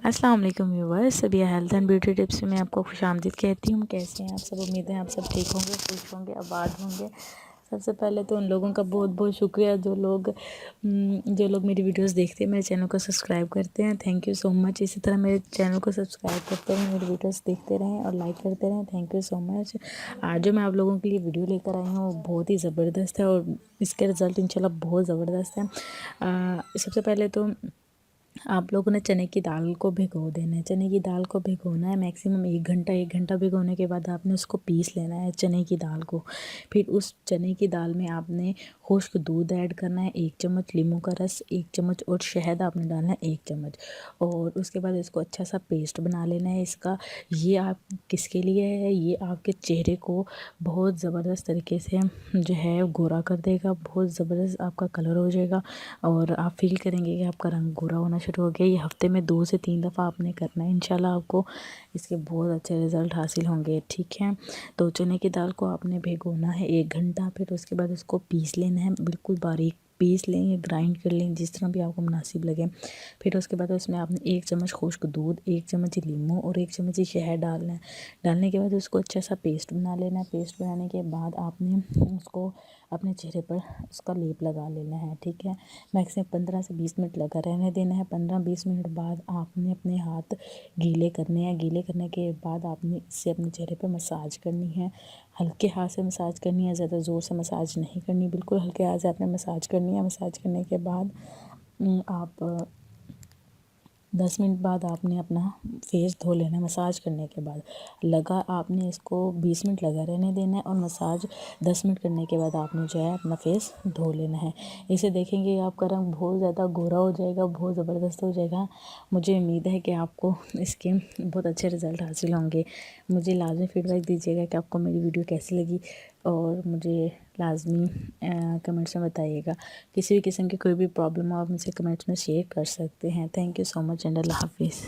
अस्सलाम वालेकुम viewers, Sabiya health and beauty tips में आपको खुशामदीद कहती हूँ। कैसे हैं आप सब? उम्मीद है आप सब ठीक होंगे, खुश होंगे, आबाद होंगे। सबसे पहले तो उन लोगों का बहुत बहुत शुक्रिया जो लोग मेरी वीडियोस देखते हैं, मेरे चैनल को सब्सक्राइब करते हैं। Thank you so much. इसी तरह मेरे चैनल को सब्सक्राइब करते रहें, मेरी वीडियोस देखते रहें और लाइक करते रहें। Thank you so much. आज जो मैं आप लोगों के लिए वीडियो लेकर आई हूँ वो बहुत ही ज़बरदस्त है और इसके रिज़ल्ट इंशाल्लाह बहुत ज़बरदस्त है। सबसे पहले तो आप लोगों ने चने की दाल को भिगो देना है। चने की दाल को भिगोना है मैक्सिमम 1 घंटा भिगोने के बाद आपने उसको पीस लेना है चने की दाल को। फिर उस चने की दाल में आपने खुश्क दूध ऐड करना है, 1 चम्मच नींबू का रस, 1 चम्मच और शहद आपने डालना है, 1 चम्मच। और उसके बाद इसको अच्छा सा पेस्ट बना लेना है इसका। ये आप किसके लिए है? ये आपके चेहरे को बहुत ज़बरदस्त तरीके से जो है गोरा कर देगा, बहुत ज़बरदस्त आपका कलर हो जाएगा और आप फील करेंगे कि आपका रंग गोरा होना शुरू हो गया। ये हफ्ते में 2 से 3 दफ़ा आपने करना है। इंशाल्लाह आपको इसके बहुत अच्छे रिज़ल्ट हासिल होंगे। ठीक है, तो चने की दाल को आपने भिगोना है 1 घंटा। फिर उसके बाद उसको पीस लेना है, बिल्कुल बारीक पीस लें या ग्राइंड कर लें, जिस तरह भी आपको मुनासिब लगे। फिर उसके बाद उसमें आपने 1 चम्मच खुश्क दूध, 1 चम्मच नींबू और 1 चम्मच शहद डालना है। डालने के बाद उसको अच्छा सा पेस्ट बना लेना है। पेस्ट बनाने के बाद आपने उसको अपने चेहरे पर उसका लेप लगा लेना है। ठीक है, मैक्सिमम 15 से 20 मिनट लगा रहने देना है। 15-20 मिनट बाद आपने अपने हाथ गीले करने हैं। गीले करने के बाद आपने इससे अपने चेहरे पे मसाज करनी है। हल्के हाथ से मसाज करनी है, ज़्यादा ज़ोर से मसाज नहीं करनी, बिल्कुल हल्के हाथ से आपने मसाज करनी है। मसाज करने के बाद आप 10 मिनट बाद आपने अपना फेस धो लेना है। मसाज करने के बाद आपने इसको 20 मिनट लगा रहने देना है और मसाज 10 मिनट करने के बाद आपने जो है अपना फेस धो लेना है। इसे देखेंगे आपका रंग बहुत ज़्यादा गोरा हो जाएगा, बहुत ज़बरदस्त हो जाएगा। मुझे उम्मीद है कि आपको इसके बहुत अच्छे रिज़ल्ट हासिल होंगे। मुझे लाजमी फीडबैक दीजिएगा कि आपको मेरी वीडियो कैसी लगी और मुझे लाजमी कमेंट्स में बताइएगा। किसी भी किस्म की कोई भी प्रॉब्लम हो आप मुझसे कमेंट्स में शेयर कर सकते हैं। Thank you so much and अल्लाह हाफिज़।